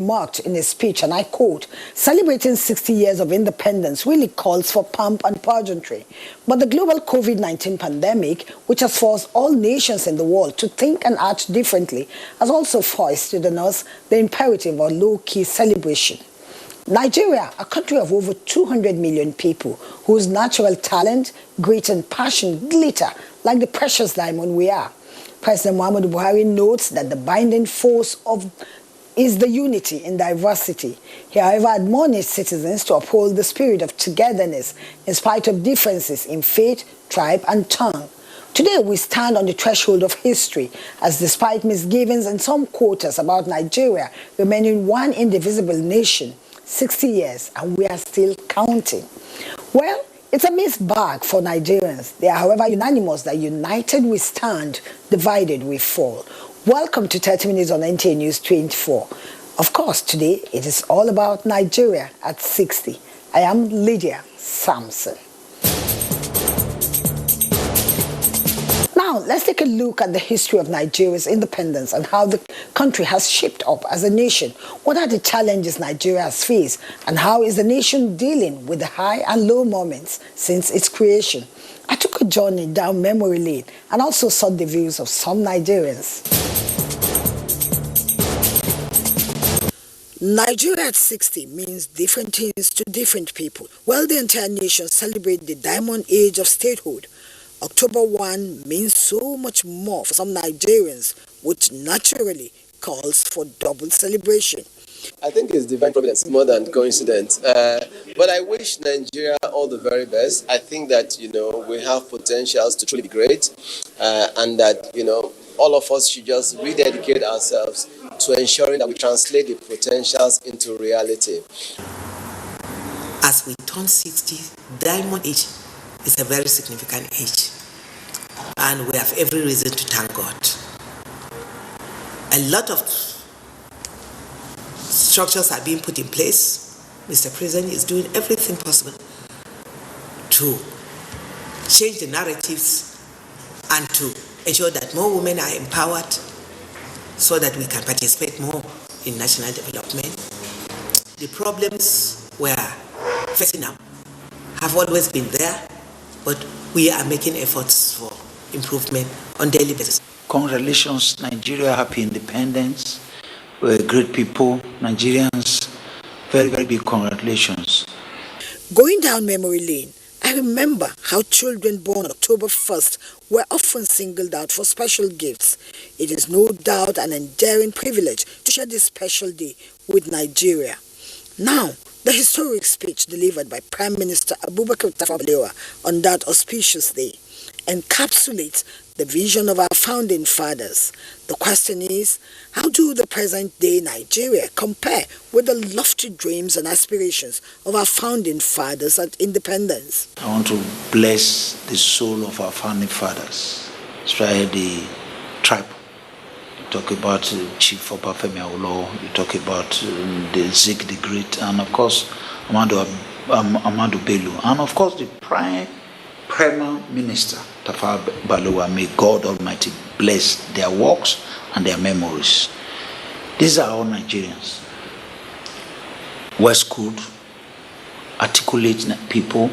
remarked in his speech, and I quote, "Celebrating 60 years of independence really calls for pomp and pageantry. But the global COVID-19 pandemic, which has forced all nations in the world to think and act differently, has also foisted on us the imperative of low-key celebration." Nigeria, a country of over 200 million people, whose natural talent, grit and passion glitter like the precious diamond we are. President Muhammadu Buhari notes that the binding force is the unity in diversity. He, however, admonished citizens to uphold the spirit of togetherness in spite of differences in faith, tribe and tongue. Today, we stand on the threshold of history, as despite misgivings in some quarters about Nigeria remaining one indivisible nation, 60 years, and we are still counting. Well, it's a mixed bag for Nigerians. They are, however, unanimous that united we stand, divided we fall. Welcome to 30 Minutes on NTA News 24. Of course, today it is all about Nigeria at 60. I am Lydia Samson. Now, let's take a look at the history of Nigeria's independence and how the country has shaped up as a nation. What are the challenges Nigeria has faced, and how is the nation dealing with the high and low moments since its creation? I took a journey down memory lane and also sought the views of some Nigerians. Nigeria at 60 means different things to different people. While the entire nation celebrates the diamond age of statehood, October 1 means so much more for some Nigerians, which naturally calls for double celebration. I think it's divine providence more than coincidence. But I wish Nigeria all the very best. I think that, we have potentials to truly be great, and that, all of us should just rededicate ourselves to ensuring that we translate the potentials into reality. As we turn 60, diamond age is a very significant age, and we have every reason to thank God. A lot of structures are being put in place. Mr. President is doing everything possible to change the narratives and to ensure that more women are empowered so that we can participate more in national development. The problems we are facing now have always been there, but we are making efforts for improvement on a daily basis. Congratulations, Nigeria, happy independence. We're great people, Nigerians, very, very big congratulations. Going down memory lane, I remember how children born on October 1st were often singled out for special gifts. It is no doubt an endearing privilege to share this special day with Nigeria. Now, the historic speech delivered by Prime Minister Abubakar Tafawa Balewa on that auspicious day encapsulates the vision of our founding fathers. The question is, how do the present-day Nigeria compare with the lofty dreams and aspirations of our founding fathers at independence? I want to bless the soul of our founding fathers, especially the tribe. You talk about Chief Obafemi Awolowo, you talk about the Zik the Great, and of course, Ahmadu Bello, and of course, the Prime Minister, Tafawa Balewa. May God Almighty bless their works and their memories. These are all Nigerians. Well-schooled, articulate people.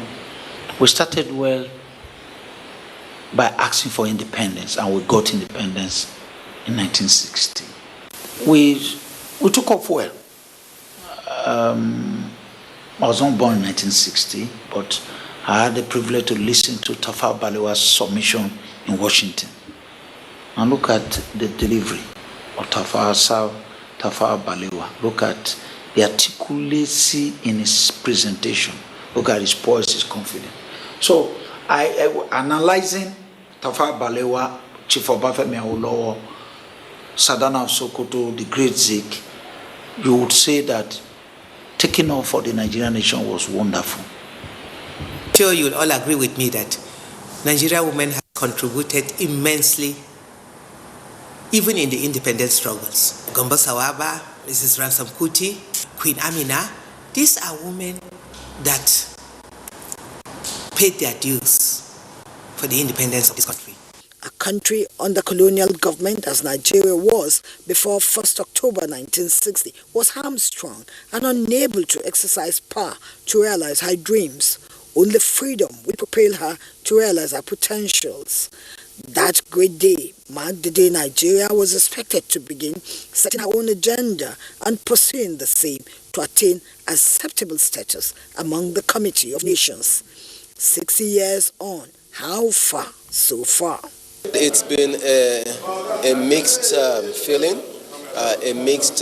We started well by asking for independence, and we got independence in 1960. We took off well. I was not born in 1960, but I had the privilege to listen to Tafawa Balewa's submission in Washington. And look at the delivery of Tafawa Balewa. Look at the articulacy in his presentation. Look at his poise, his confidence. So, analyzing Tafawa Balewa, Chief Obafemi Awolowo, Sadana of Sokoto, the great Zik, you would say that taking off for the Nigerian nation was wonderful. Sure, you'll all agree with me that Nigerian women have contributed immensely, even in the independence struggles. Gombo Sawaba, Mrs. Ransom Kuti, Queen Amina, these are women that paid their dues for the independence of this country. A country under colonial government, as Nigeria was before 1st October 1960, was hamstrung and unable to exercise power to realize her dreams. Only freedom will propel her to realize her potentials. That great day marked the day Nigeria was expected to begin setting her own agenda and pursuing the same to attain acceptable status among the Committee of Nations. 60 years on, how far so far? It's been a mixed feeling, a mixed,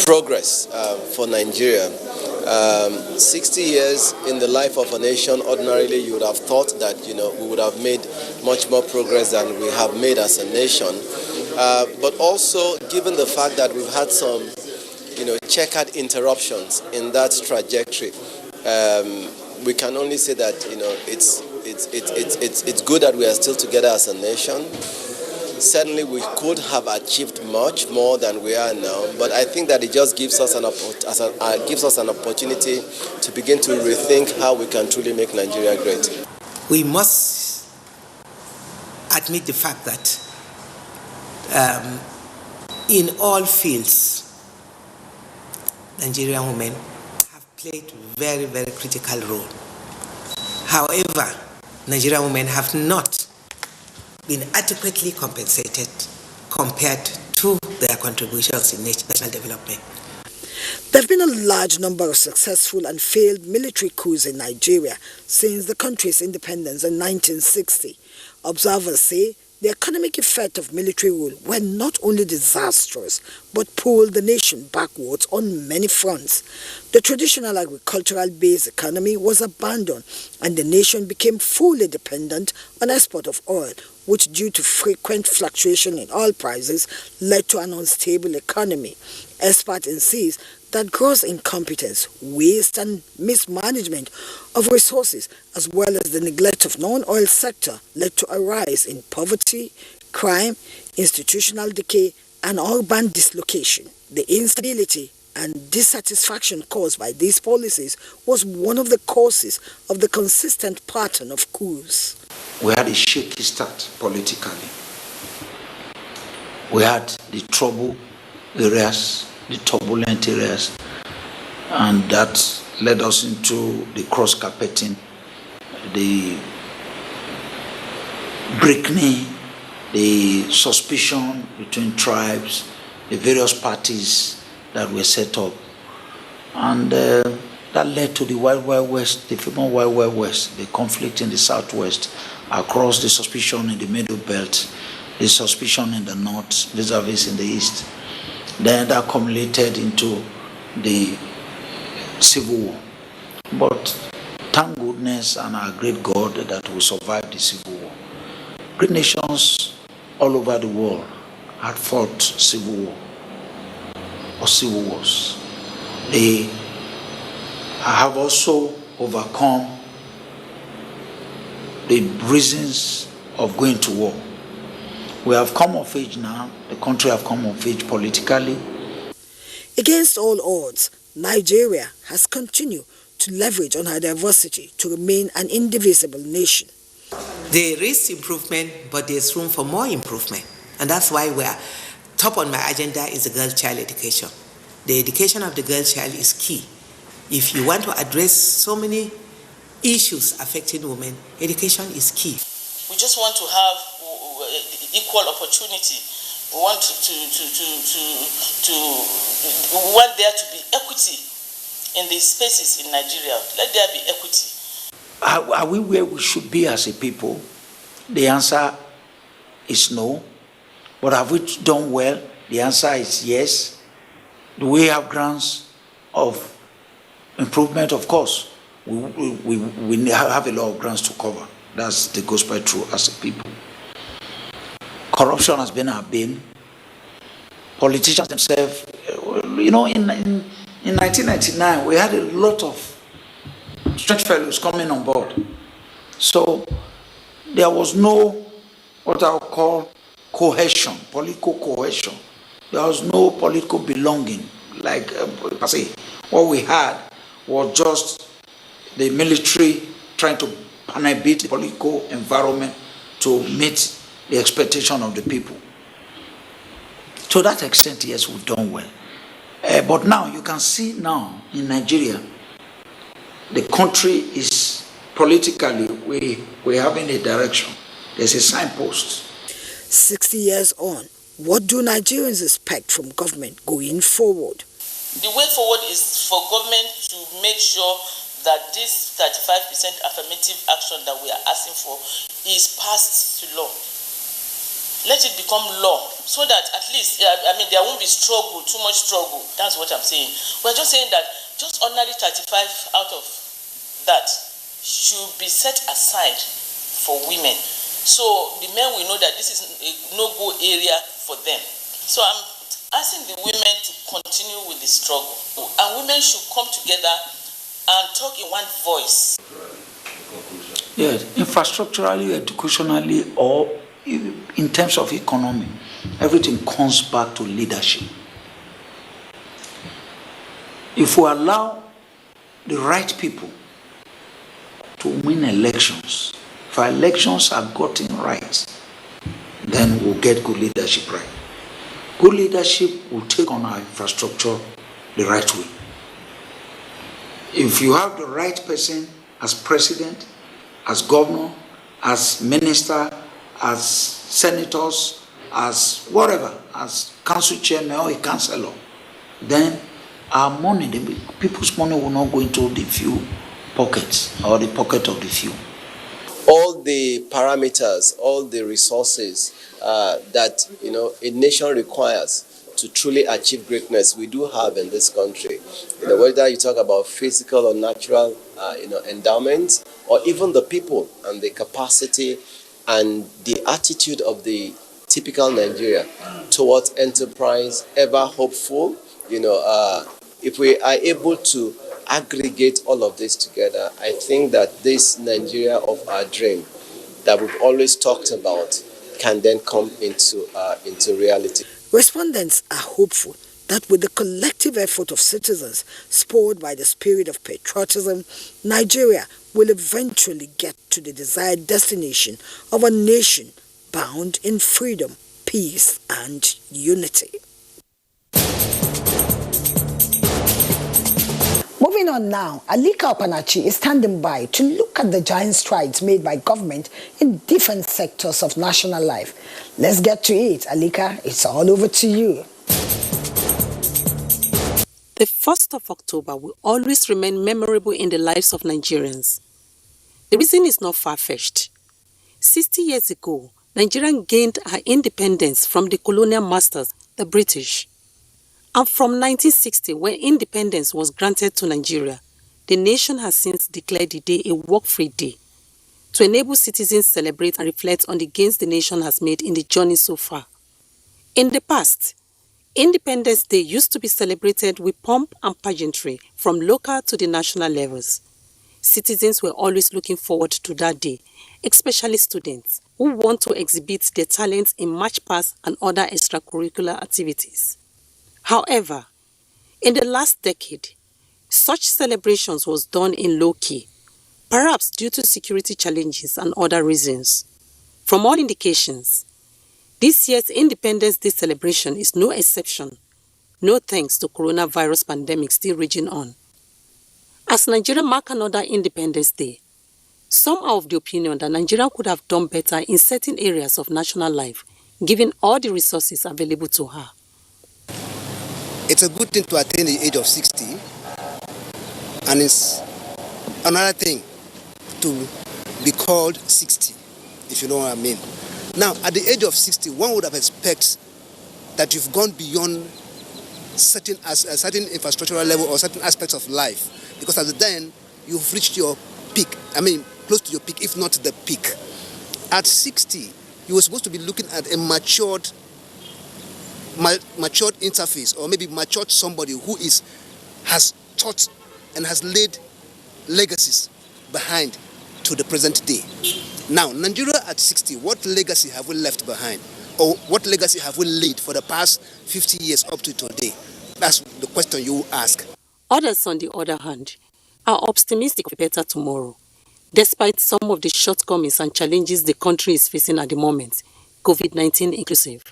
progress for Nigeria. 60 years in the life of a nation, ordinarily you would have thought that, we would have made much more progress than we have made as a nation. But also, given the fact that we've had some, checkered interruptions in that trajectory, we can only say that, it's good that we are still together as a nation. Certainly, we could have achieved much more than we are now, but I think that it just gives us an opportunity to begin to rethink how we can truly make Nigeria great. We must admit the fact that in all fields, Nigerian women have played very, very critical role. However, Nigerian women have not been adequately compensated compared to their contributions in national development. There have been a large number of successful and failed military coups in Nigeria since the country's independence in 1960. Observers say the economic effect of military rule were not only disastrous, but pulled the nation backwards on many fronts. The traditional agricultural-based economy was abandoned, and the nation became fully dependent on export of oil, which, due to frequent fluctuation in oil prices, led to an unstable economy. Expert insists that gross incompetence, waste and mismanagement of resources, as well as the neglect of non-oil sector, led to a rise in poverty, crime, institutional decay, and urban dislocation. The instability and dissatisfaction caused by these policies was one of the causes of the consistent pattern of coups. We had a shaky start politically. We had the trouble areas, the turbulent areas, and that led us into the cross-carpeting, the breaking, the suspicion between tribes, the various parties that were set up. And that led to the Wild Wild West, the famous Wild Wild West, the conflict in the Southwest, across the suspicion in the Middle Belt, the suspicion in the North, vis-a-vis in the East. Then that accumulated into the Civil War. But thank goodness and our great God that we survived the Civil War. Great nations all over the world had fought Civil War or Civil Wars. They have also overcome the reasons of going to war. We have come of age now, the country have come of age politically. Against all odds, Nigeria has continued to leverage on her diversity to remain an indivisible nation. There is improvement, but there's room for more improvement. And that's why we're top on my agenda is the girl-child education. The education of the girl child is key. If you want to address so many issues affecting women, education is key. We just want to have equal opportunity. We want we want there to be equity in the spaces in Nigeria. Let there be equity. Are we where we should be as a people? The answer is no. But have we done well? The answer is yes. Do we have grounds of improvement? Of course. We have a lot of grounds to cover. That's the gospel truth as a people. Corruption has been our bane. Politicians themselves, in 1999, we had a lot of strange fellows coming on board. So there was no, what I would call, cohesion, political cohesion. There was no political belonging. Like, per se, what we had was just the military trying to beat the political environment to meet the expectation of the people. To that extent, yes, we've done well. But now you can see now in Nigeria, the country is politically, we're having a direction. There's a signpost. 60 years on, what do Nigerians expect from government going forward? The way forward is for government to make sure that this 35% affirmative action that we are asking for is passed to law. Let it become law so that at least, there won't be struggle, too much struggle. That's what I'm saying. We're just saying that just ordinary 35 out of that should be set aside for women. So the men will know that this is a no-go area for them. So I'm asking the women to continue with the struggle. And women should come together and talk in one voice. Yes, infrastructurally, educationally, or in terms of economy, everything comes back to leadership. If we allow the right people to win elections, if our elections are gotten right, then we'll get good leadership right. Good leadership will take on our infrastructure the right way. If you have the right person as president, as governor, as minister, as senators, as whatever, as council chairman or a councillor, then our money, the people's money will not go into the few pockets or the pocket of the few. All the parameters, all the resources that a nation requires to truly achieve greatness, we do have in this country. Whether you talk about physical or natural, endowments, or even the people and the capacity and the attitude of the typical Nigeria towards enterprise, ever hopeful. If we are able to aggregate all of this together, I think that this Nigeria of our dream that we've always talked about can then come into reality. Respondents are hopeful that with the collective effort of citizens, spurred by the spirit of patriotism, Nigeria will eventually get to the desired destination of a nation bound in freedom, peace, and unity. Moving on now, Alika Opanachi is standing by to look at the giant strides made by government in different sectors of national life. Let's get to it. Alika, it's all over to you. The 1st of October will always remain memorable in the lives of Nigerians. The reason is not far-fetched. 60 years ago, Nigeria gained her independence from the colonial masters, the British. And from 1960, when independence was granted to Nigeria, the nation has since declared the day a work-free day to enable citizens celebrate and reflect on the gains the nation has made in the journey so far. In the past, Independence Day used to be celebrated with pomp and pageantry from local to the national levels. Citizens were always looking forward to that day, especially students who want to exhibit their talents in march past and other extracurricular activities. However, in the last decade, such celebrations was done in low-key, perhaps due to security challenges and other reasons. From all indications, this year's Independence Day celebration is no exception, no thanks to coronavirus pandemic still raging on. As Nigeria mark another Independence Day, some are of the opinion that Nigeria could have done better in certain areas of national life, given all the resources available to her. It's a good thing to attain the age of 60, and it's another thing to be called 60, if you know what I mean. Now, at the age of 60, one would have expected that you've gone beyond certain infrastructural level or certain aspects of life, because at the then you've reached your peak. Close to your peak, if not the peak. At 60, you were supposed to be looking at a matured interface, or maybe matured somebody who has taught and has laid legacies behind to the present day. Now, Nigeria at 60, what legacy have we left behind? Or what legacy have we laid for the past 50 years up to today? That's the question you ask. Others, on the other hand, are optimistic of a better tomorrow. despite some of the shortcomings and challenges the country is facing at the moment, COVID-19 inclusive.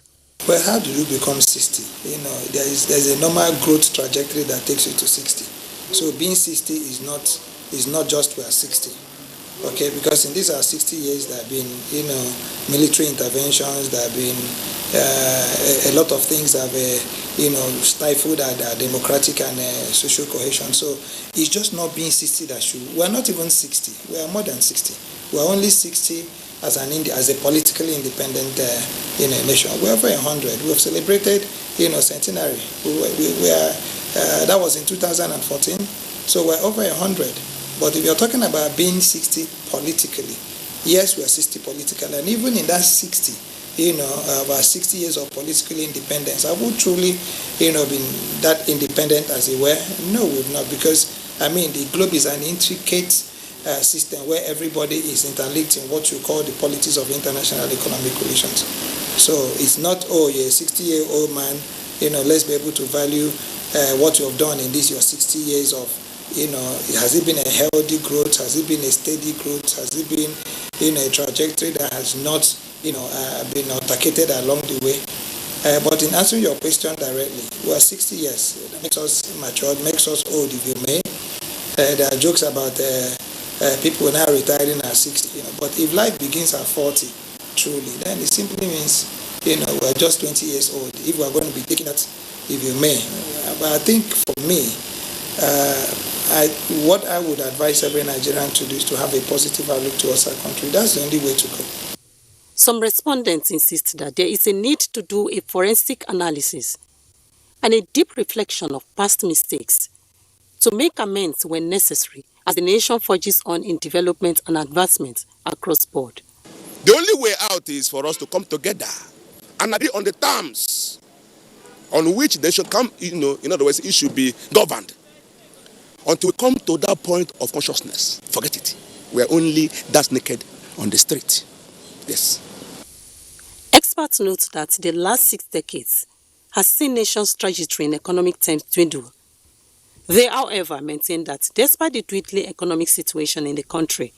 Well, how do you become 60? There's a normal growth trajectory that takes you to 60. So being 60 is not just we are 60. Okay, because in these 60 years there have been, military interventions, there have been a lot of things that have, stifled our democratic and social cohesion. So it's just not being 60 that we're not even 60, we are more than 60. We're only 60 as a politically independent nation. We're over 100. We have celebrated, centenary. That was in 2014. So we're over 100. But if you're talking about being 60 politically, yes, we are 60 politically, and even in that 60, about 60 years of political independence, have we truly, been that independent as it were? No, we've not, because the globe is an intricate system where everybody is interlinked in what you call the politics of international economic relations. So it's not, you're a 60-year-old man, let's be able to value what you have done in your 60 years of, has it been a healthy growth? Has it been a steady growth? Has it been, a trajectory that has not, been altercated along the way? But in answering your question directly, we are 60 years. That makes us mature, makes us old, if you may. There are jokes about people now retiring at 60, but if life begins at 40, truly, then it simply means, we're just 20 years old. If we're going to be taking that, if you may. But I think for me, what I would advise every Nigerian to do is to have a positive outlook towards our country. That's the only way to go. Some respondents insist that there is a need to do a forensic analysis and a deep reflection of past mistakes to make amends when necessary as the nation forges on in development and advancement across board. The only way out is for us to come together and agree on the terms on which they should come, in other words, it should be governed. Until we come to that point of consciousness, forget it. We are only that naked on the street. Yes. Experts note that the last 6 decades has seen nations' trajectory in economic terms dwindle. They, however, maintain that despite the dwindling economic situation in the country,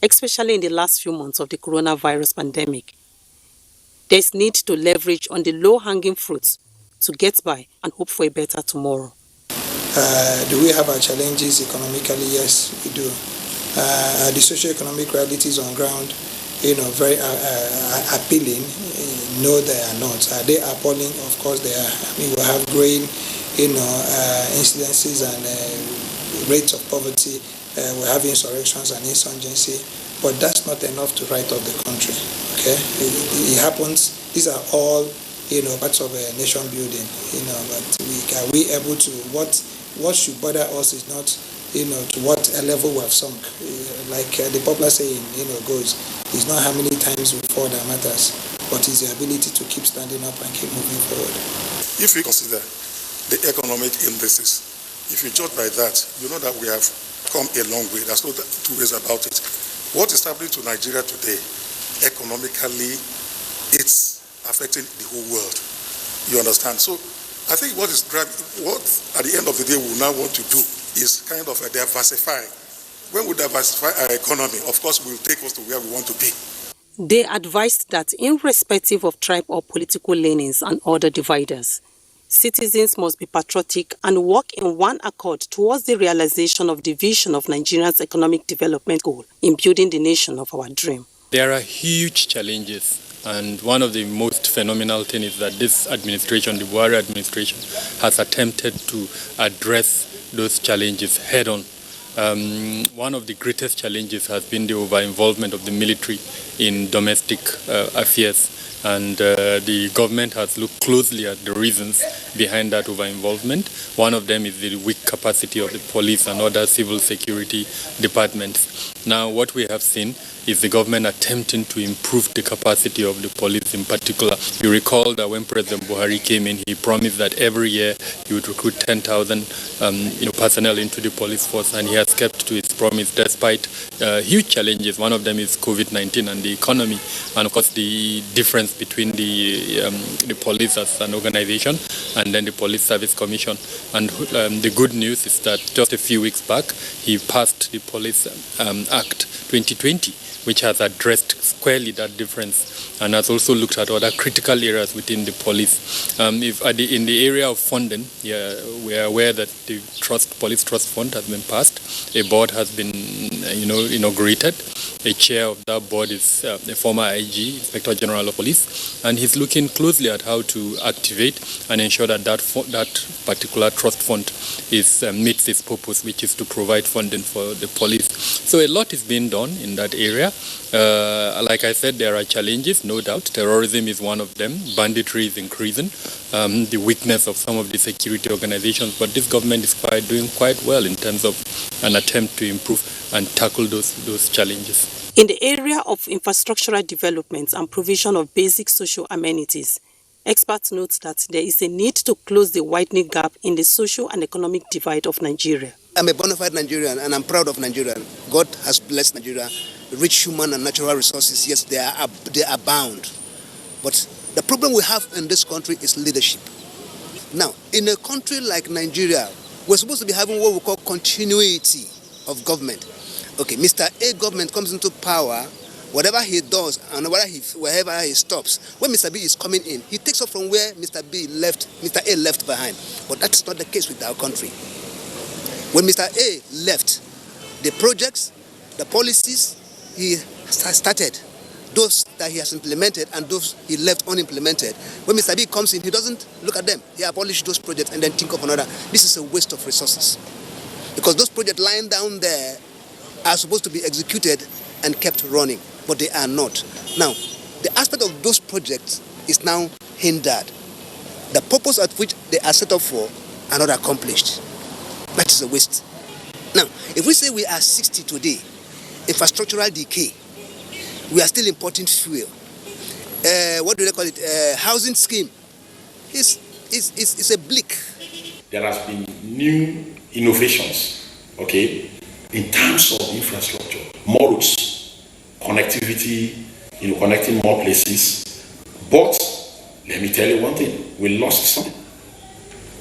especially in the last few months of the coronavirus pandemic, there is need to leverage on the low-hanging fruits to get by and hope for a better tomorrow. Do we have our challenges economically? Yes, we do. The socio-economic realities on ground, very appealing. No, they are not. Are they appalling? Of course they are. We have growing, incidences and rates of poverty. We have insurrections and insurgency, but that's not enough to write off the country. Okay, it happens. These are all, parts of a nation building. But are we able to what should bother us is not, to what level we have sunk. Like the popular saying, goes, it's not how many times we fall that matters, but it's the ability to keep standing up and keep moving forward. If we consider the economic indices, if you judge by that, you know that we have come a long way. There's no two ways about it. What is happening to Nigeria today, economically, it's affecting the whole world. You understand? So I think what at the end of the day we now want to do is kind of diversify. When we diversify our economy, of course, it will take us to where we want to be. They advised that irrespective of tribe or political leanings and other dividers, citizens must be patriotic and work in one accord towards the realization of the vision of Nigeria's economic development goal in building the nation of our dream. There are huge challenges. And one of the most phenomenal things is that this administration, the Buhari administration, has attempted to address those challenges head on. One of the greatest challenges has been the over-involvement of the military in domestic affairs. And the government has looked closely at the reasons behind that over-involvement. One of them is the weak capacity of the police and other civil security departments. Now, what we have seen is the government attempting to improve the capacity of the police in particular. You recall that when President Buhari came in, he promised that every year he would recruit 10,000 personnel into the police force, and he has kept to his promise despite huge challenges. One of them is COVID-19 and the economy, and of course the difference between the police as an organization and then the Police Service Commission. And the good news is that just a few weeks back, he passed the Police Act 2020, which has addressed squarely that difference and has also looked at other critical areas within the police. In the area of funding, we are aware that the Police Trust Fund has been passed. A board has been, inaugurated. A chair of that board is a former IG, Inspector General of Police, and he's looking closely at how to activate and ensure that that particular trust fund meets its purpose, which is to provide funding for the police. So a lot is being done in that area. Like I said, there are challenges, no doubt. Terrorism is one of them. Banditry is increasing. The weakness of some of the security organizations, but this government is doing quite well in terms of an attempt to improve and tackle those challenges. In the area of infrastructural development and provision of basic social amenities, experts note that there is a need to close the widening gap in the social and economic divide of Nigeria. I'm a bona fide Nigerian and I'm proud of Nigeria. God has blessed Nigeria. Rich human and natural resources, yes, they abound. But the problem we have in this country is leadership. Now, in a country like Nigeria, we're supposed to be having what we call continuity of government. Okay, Mr. A government comes into power, whatever he does and wherever he stops, when Mr. B is coming in, he takes off from where Mr. A left behind. But that's not the case with our country. When Mr. A left, the projects, the policies he started, those that he has implemented and those he left unimplemented, when Mr. B comes in, he doesn't look at them. He abolishes those projects and then think of another. This is a waste of resources. Because those projects lying down there are supposed to be executed and kept running, but they are not. Now, the aspect of those projects is now hindered. The purpose at which they are set up for are not accomplished. That is a waste. Now, if we say we are 60 today, infrastructural decay, we are still importing fuel. What do they call it? Housing scheme. It's a bleak. There has been new innovations, okay, in terms of infrastructure, more roads, connectivity, connecting more places. But let me tell you one thing: we lost something.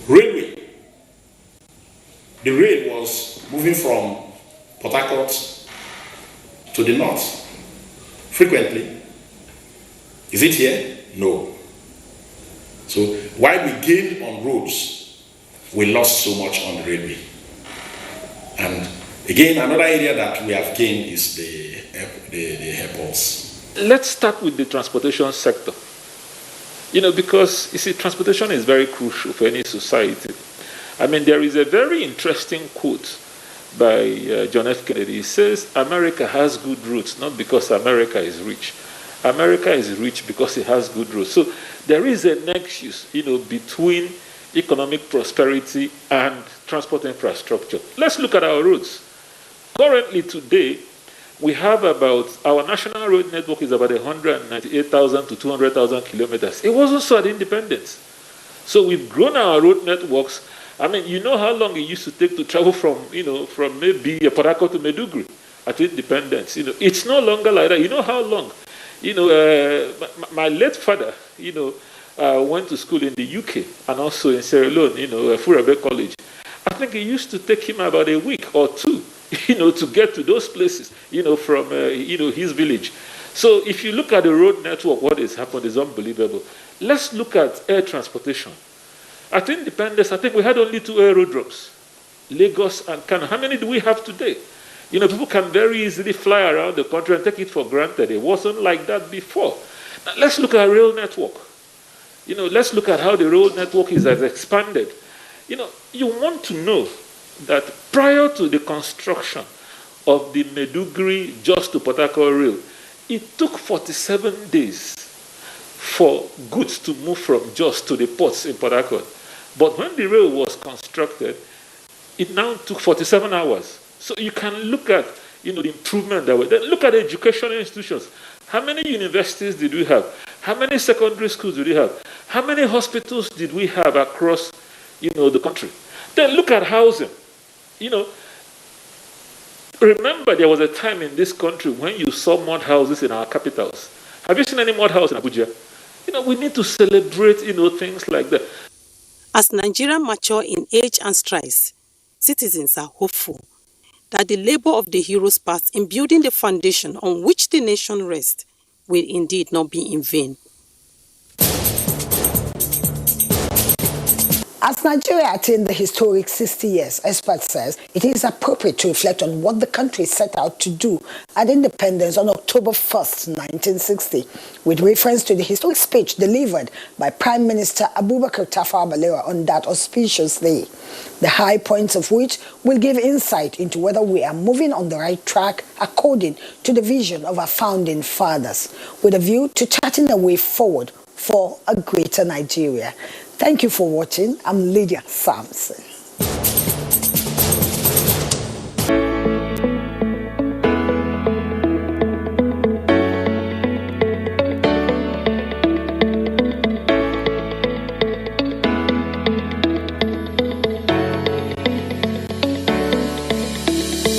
Railway. The rail was moving from Port Harcourt to the north frequently. Is it here? No. So while we gained on roads, we lost so much on the railway. And again, another area that we have gained is the airports. Let's start with the transportation sector. Because you see, transportation is very crucial for any society. I mean, there is a very interesting quote by John F. Kennedy. He says, America has good roads, not because America is rich. America is rich because it has good roads. So there is a nexus, between economic prosperity and transport infrastructure. Let's look at our roads. Currently today, we have our national road network is about 198,000 to 200,000 kilometers. It wasn't so at independence. So we've grown our road networks. I mean, you know how long it used to take to travel from maybe Port Harcourt to Maiduguri at independence. It's no longer like that. You know how long? My late father, went to school in the UK and also in Sierra Leone, Furabe College. I think it used to take him about a week or two, to get to those places, from, his village. So if you look at the road network, what has happened is unbelievable. Let's look at air transportation. At independence, I think we had only 2 aerodromes, Lagos and Kano. How many do we have today? People can very easily fly around the country and take it for granted. It wasn't like that before. Now, let's look at rail network. Let's look at how the rail network has expanded. You want to know that prior to the construction of the Maiduguri just to Port Harcourt rail, it took 47 days for goods to move from Jos to the ports in Port Harcourt. But when the rail was constructed, it now took 47 hours. So you can look at, the improvement that way. Then look at educational institutions. How many universities did we have? How many secondary schools did we have? How many hospitals did we have across, the country? Then look at housing. Remember there was a time in this country when you saw mud houses in our capitals. Have you seen any mud house in Abuja? We need to celebrate, things like that. As Nigeria mature in age and strides, citizens are hopeful that the labor of the heroes past in building the foundation on which the nation rests will indeed not be in vain. As Nigeria attained the historic 60 years, experts says it is appropriate to reflect on what the country set out to do at independence on October 1st, 1960, with reference to the historic speech delivered by Prime Minister Abubakar Tafawa Balewa on that auspicious day, the high points of which will give insight into whether we are moving on the right track according to the vision of our founding fathers, with a view to charting a way forward for a greater Nigeria. Thank you for watching. I'm Lydia Samson.